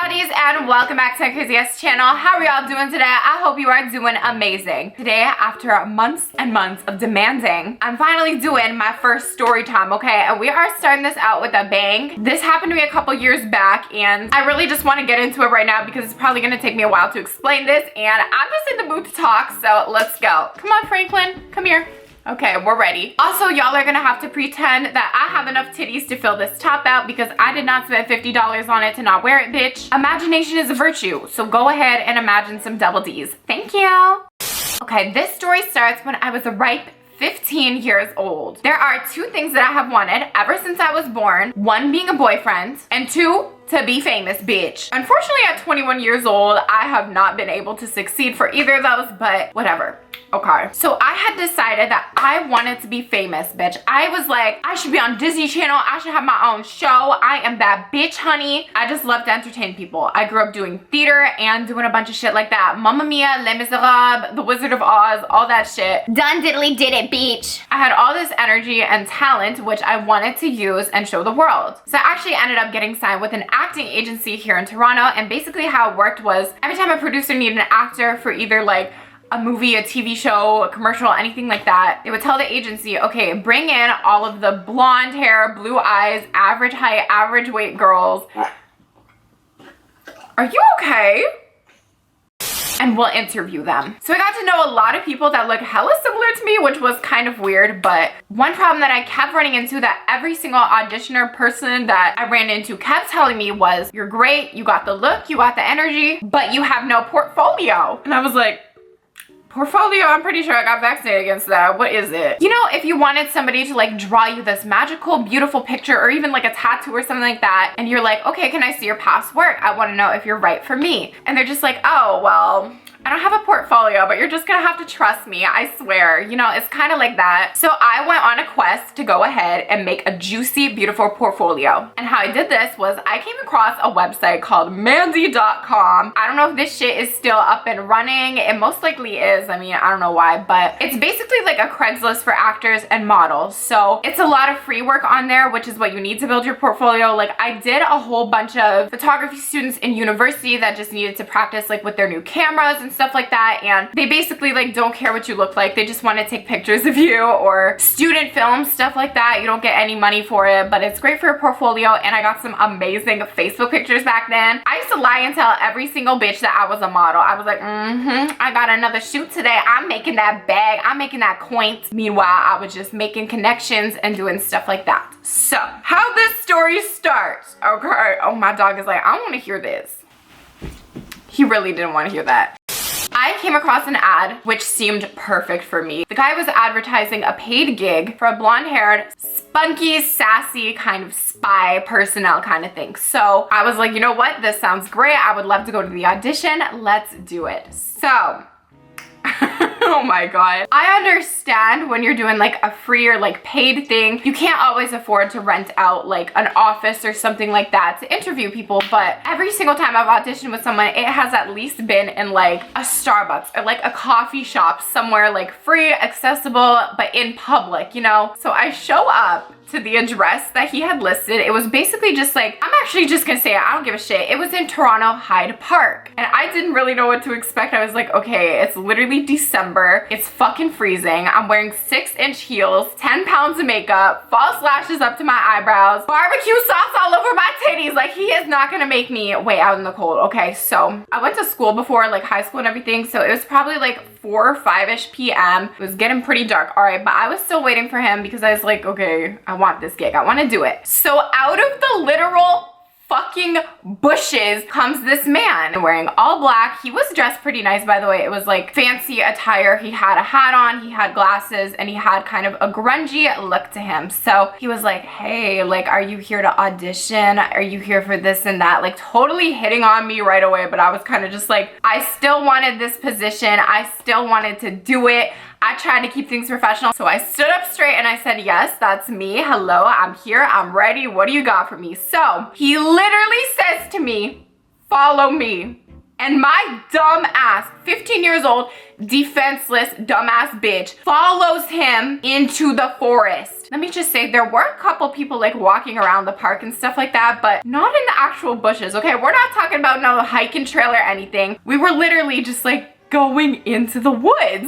hotties, and welcome back to my crazy ass channel. How are y'all doing today? I hope you are doing amazing. Today, after months and months of demanding, I'm finally doing my first story time, okay? And we are starting this out with a bang. This happened to me a couple years back, and I really just want to get into it right now because it's probably going to take me a while to explain this, and I'm just in the mood to talk, so let's go. Come on, Franklin, come here. Okay, we're ready. Also, y'all are gonna have to pretend that I have enough titties to fill this top out because I did not spend $50 on it to not wear it, bitch. Imagination is a virtue, so go ahead and imagine some double D's. Thank you. Okay, this story starts when I was a ripe 15 years old. There are two things that I have wanted ever since I was born. One being a boyfriend, and two, to be famous, bitch. Unfortunately, at 21 years old, I have not been able to succeed for either of those, but whatever. Okay, so I had decided that I wanted to be famous, bitch. I was like, I should be on Disney Channel. I should have my own show. I am that bitch, honey. I just love to entertain people. I grew up doing theater and doing a bunch of shit like that. Mamma Mia, Les Miserables, The Wizard of Oz, all that shit. Done diddly did it, bitch. I had all this energy and talent, which I wanted to use and show the world. So I actually ended up getting signed with an acting agency here in Toronto, and basically how it worked was every time a producer needed an actor for either like a movie, a TV show, a commercial, anything like that, they would tell the agency, okay, bring in all of the blonde hair, blue eyes, average height, average weight girls. Are you okay? And we'll interview them. So I got to know a lot of people that look hella similar to me, which was kind of weird, but one problem that I kept running into that every single auditioner person that I ran into kept telling me was, you're great, you got the look, you got the energy, but you have no portfolio. And I was like, portfolio? I'm pretty sure I got vaccinated against that. What is it? You know, if you wanted somebody to like draw you this magical, beautiful picture or even like a tattoo or something like that, and you're like, okay, can I see your past work? I want to know if you're right for me. And they're just like, oh, well, I don't have a portfolio, but you're just gonna have to trust me, I swear. You know, it's kind of like that. So I went on a quest to go ahead and make a juicy, beautiful portfolio. And how I did this was I came across a website called Mandy.com. I don't know if this shit is still up and running. It most likely is. I mean, I don't know why, but it's basically like a Craigslist for actors and models. So it's a lot of free work on there, which is what you need to build your portfolio. Like I did a whole bunch of photography students in university that just needed to practice like with their new cameras and stuff like that, and they basically like don't care what you look like. They just want to take pictures of you, or student films, stuff like that. You don't get any money for it, but it's great for a portfolio. And I got some amazing Facebook pictures back then. I used to lie and tell every single bitch that I was a model. I was like, I got another shoot today. I'm making that bag. I'm making that coins. Meanwhile, I was just making connections and doing stuff like that. So how this story starts, okay? Oh, my dog is like, I want to hear this. He really didn't want to hear that. I came across an ad which seemed perfect for me. The guy was advertising a paid gig for a blonde-haired, spunky, sassy kind of spy personnel kind of thing. So I was like, you know what? This sounds great. I would love to go to the audition. Let's do it. So oh my god. I understand when you're doing like a free or like paid thing, you can't always afford to rent out like an office or something like that to interview people, but every single time I've auditioned with someone, it has at least been in like a Starbucks or like a coffee shop somewhere like free, accessible, but in public, you know? So I show up to the address that he had listed. It was basically just like, I'm actually just gonna say it, I don't give a shit. It was in Toronto, Hyde Park. And I didn't really know what to expect. I was like, okay, it's literally December. It's fucking freezing. I'm wearing 6-inch heels, 10 pounds of makeup, false lashes up to my eyebrows, barbecue sauce all over my titties. Like, he is not gonna make me wait out in the cold. Okay, so I went to school before, like high school and everything. So it was probably like 4 or 5-ish p.m. It was getting pretty dark. All right, but I was still waiting for him because I was like, okay, I want this gig. I want to do it. So out of the literal fucking bushes comes this man wearing all black. He was dressed pretty nice, by the way. It was like fancy attire. He had a hat on, he had glasses, and he had kind of a grungy look to him. So he was like, hey, like, are you here to audition? Are you here for this and that? Like totally hitting on me right away. But I was kind of just like, I still wanted this position. I still wanted to do it. I tried to keep things professional. So I stood up straight and I said, yes, that's me. Hello, I'm here. I'm ready. What do you got for me? So he literally says to me, follow me. And my dumb ass, 15 years old, defenseless, dumbass bitch, follows him into the forest. Let me just say, there were a couple people like walking around the park and stuff like that, but not in the actual bushes, okay? We're not talking about no hiking trail or anything. We were literally just like going into the woods.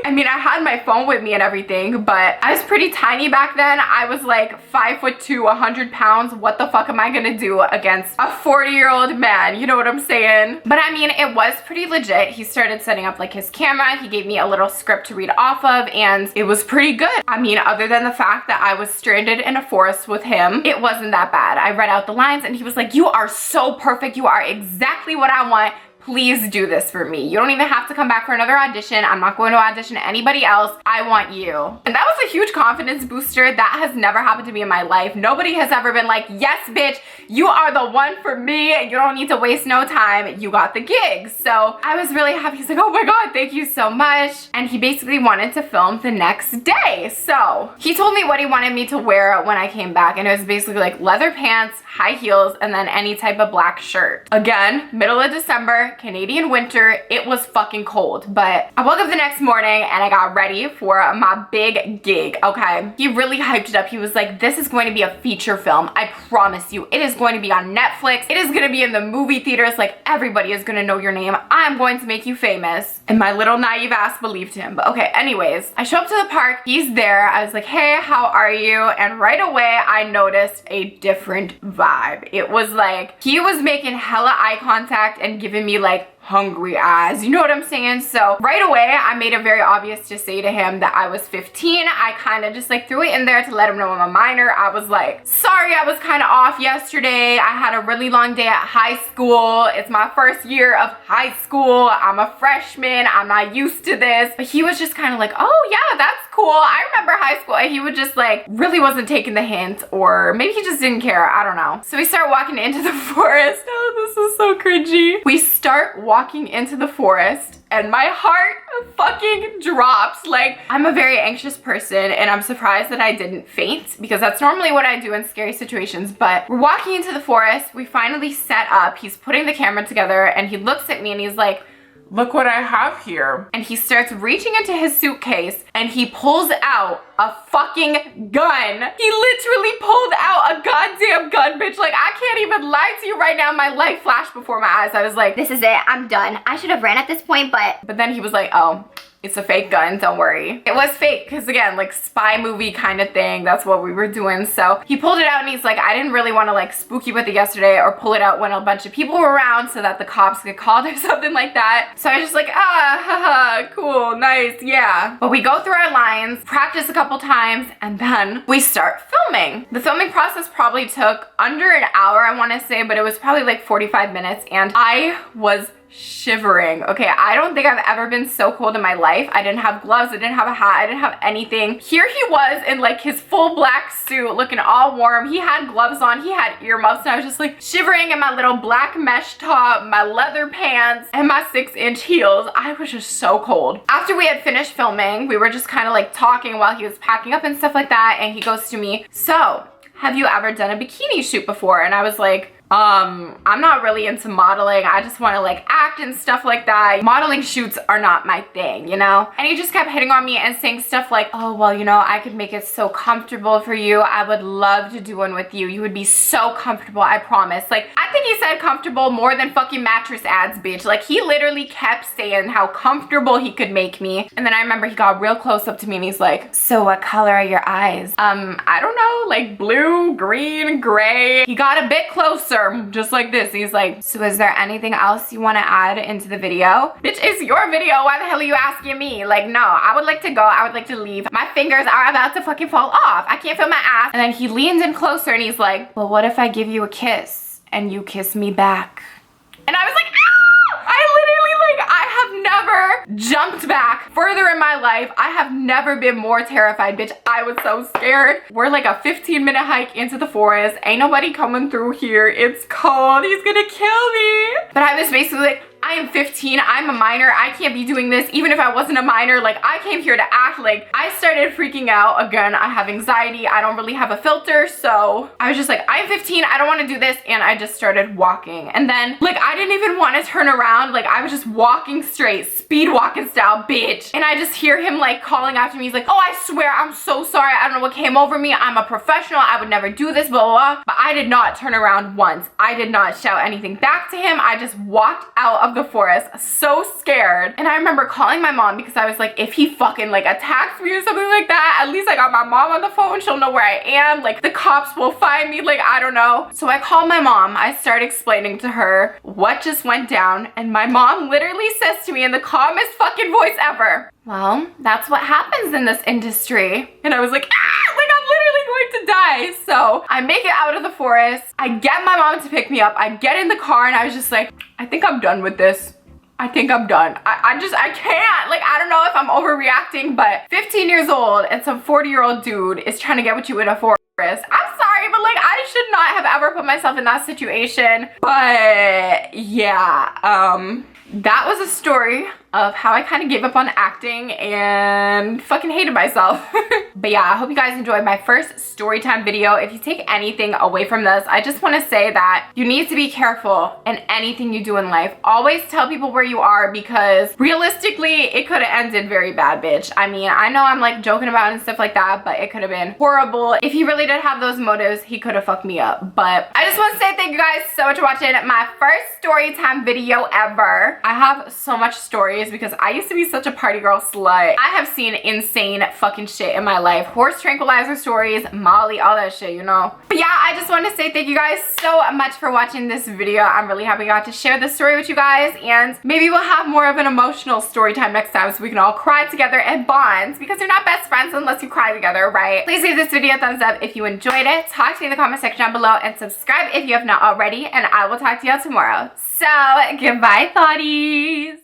I mean, I had my phone with me and everything, but I was pretty tiny back then. I was like 5'2", 100 pounds. What the fuck am I gonna do against a 40-year-old man? You know what I'm saying? But I mean, it was pretty legit. He started setting up like his camera. He gave me a little script to read off of, and it was pretty good. I mean, other than the fact that I was stranded in a forest with him, it wasn't that bad. I read out the lines and he was like, "You are so perfect. You are exactly what I want. Please do this for me. You don't even have to come back for another audition. I'm not going to audition anybody else. I want you." And that was a huge confidence booster. That has never happened to me in my life. Nobody has ever been like, "Yes, bitch, you are the one for me. You don't need to waste no time. You got the gig." So I was really happy. He's like, "Oh my God, thank you so much." And he basically wanted to film the next day. So he told me what he wanted me to wear when I came back. And it was basically like leather pants, high heels, and then any type of black shirt. Again, middle of December, Canadian winter. It was fucking cold, but I woke up the next morning and I got ready for my big gig, okay? He really hyped it up. He was like, "This is going to be a feature film. I promise you. It is going to be on Netflix. It is going to be in the movie theaters. Like, everybody is going to know your name. I'm going to make you famous." And my little naive ass believed him. But okay, anyways, I show up to the park. He's there. I was like, "Hey, how are you?" And right away, I noticed a different vibe. It was like, he was making hella eye contact and giving me like hungry eyes, you know what I'm saying? So right away, I made it very obvious to say to him that I was 15. I kind of just like threw it in there to let him know I'm a minor. I was like, "Sorry, I was kind of off yesterday. I had a really long day at high school. It's my first year of high school. I'm a freshman. I'm not used to this." But he was just kind of like, "Oh yeah, that's cool. I remember high school." And he would just like really wasn't taking the hint, or maybe he just didn't care. I don't know. So we start walking into the forest. Oh, this is so cringy. We start walking into the forest and my heart fucking drops. Like, I'm a very anxious person and I'm surprised that I didn't faint, because that's normally what I do in scary situations. But we're walking into the forest. We finally set up. He's putting the camera together and he looks at me and he's like, "Look what I have here." And he starts reaching into his suitcase and he pulls out a fucking gun. He literally pulled out a goddamn gun, bitch. Like, I can't even lie to you right now. My life flashed before my eyes. I was like, "This is it. I'm done. I should have ran at this point," but then he was like, "Oh, it's a fake gun, don't worry." It was fake, because again, like spy movie kind of thing, that's what we were doing. So he pulled it out and he's like, "I didn't really want to like spook you with it yesterday or pull it out when a bunch of people were around so that the cops get called or something like that." So I was just like, "Ah, haha, cool, nice, yeah." But we go through our lines, practice a couple times, and then we start filming. The filming process probably took under an hour, I want to say, but it was probably like 45 minutes and I was shivering. Okay, I don't think I've ever been so cold in my life. I didn't have gloves, I didn't have a hat, I didn't have anything. Here he was in like his full black suit looking all warm. He had gloves on, he had earmuffs, and I was just like shivering in my little black mesh top, my leather pants, and my 6-inch heels. I was just so cold. After we had finished filming, we were just kind of like talking while he was packing up and stuff like that, and he goes to me, "So, have you ever done a bikini shoot before?" And I was like, I'm not really into modeling. I just want to like act and stuff like that. Modeling shoots are not my thing, you know? And he just kept hitting on me and saying stuff like, "Oh, well, you know, I could make it so comfortable for you. I would love to do one with you. You would be so comfortable, I promise." Like, I think he said comfortable more than fucking mattress ads, bitch. Like, he literally kept saying how comfortable he could make me. And then I remember he got real close up to me and he's like, "So what color are your eyes?" I don't know, like blue, green, gray. He got a bit closer, just like this. He's like, "So is there anything else you want to add into the video?" Bitch, it's your video. Why the hell are you asking me? Like, no, I would like to go. I would like to leave. My fingers are about to fucking fall off. I can't feel my ass. And then he leans in closer and he's like, "Well, what if I give you a kiss and you kiss me back?" And I was like, ah! I literally, like, I have never jumped back further in my life. I have never been more terrified, bitch. I was so scared. We're like a 15-minute hike into the forest. Ain't nobody coming through here. It's cold. He's gonna kill me. But I was basically like, I am 15, I'm a minor, I can't be doing this. Even if I wasn't a minor, like I came here to act. Like I started freaking out. Again, I have anxiety, I don't really have a filter, so I was just like, I'm 15, I don't want to do this, and I just started walking. And then like I didn't even want to turn around, like I was just walking straight, speed walking style, bitch. And I just hear him like calling after me. He's like, oh, I swear, I'm so sorry, I don't know what came over me, I'm a professional, I would never do this, blah, blah, blah. But I did not turn around once. I did not shout anything back to him. I just walked out of the forest so scared. And I remember calling my mom because I was like, if he fucking like attacks me or something like that, at least I got my mom on the phone, she'll know where I am, like the cops will find me, like I don't know. So I called my mom, I started explaining to her what just went down, and my mom literally says to me in the calmest fucking voice ever, well, that's what happens in this industry. And I was like, ah, like I'm literally going to die. So I make it out of the forest. I get my mom to pick me up. I get in the car and I was just like, I think I'm done with this. I think I'm done. I can't. Like, I don't know if I'm overreacting, but 15 years old and some 40-year-old dude is trying to get with you in a forest. I'm sorry, but like I should not have ever put myself in that situation. But yeah, that was a story of how I kind of gave up on acting and fucking hated myself. But yeah, I hope you guys enjoyed my first story time video. If you take anything away from this, I just want to say that you need to be careful in anything you do in life. Always tell people where you are, because realistically, it could have ended very bad, bitch. I mean, I know I'm like joking about it and stuff like that, but it could have been horrible. If he really did have those motives, he could have fucked me up. But I just want to say thank you guys so much for watching my first story time video ever. I have so much stories because I used to be such a party girl slut. I have seen insane fucking shit in my life. Horse tranquilizer stories, Molly, all that shit, you know. But yeah, I just want to say thank you guys so much for watching this video. I'm really happy I got to share this story with you guys, and maybe we'll have more of an emotional story time next time so we can all cry together and bond, because you're not best friends unless you cry together, right? Please give this video a thumbs up if you enjoyed it. Talk to me in the comment section down below and subscribe if you have not already, and I will talk to y'all tomorrow. So, goodbye, thoughties.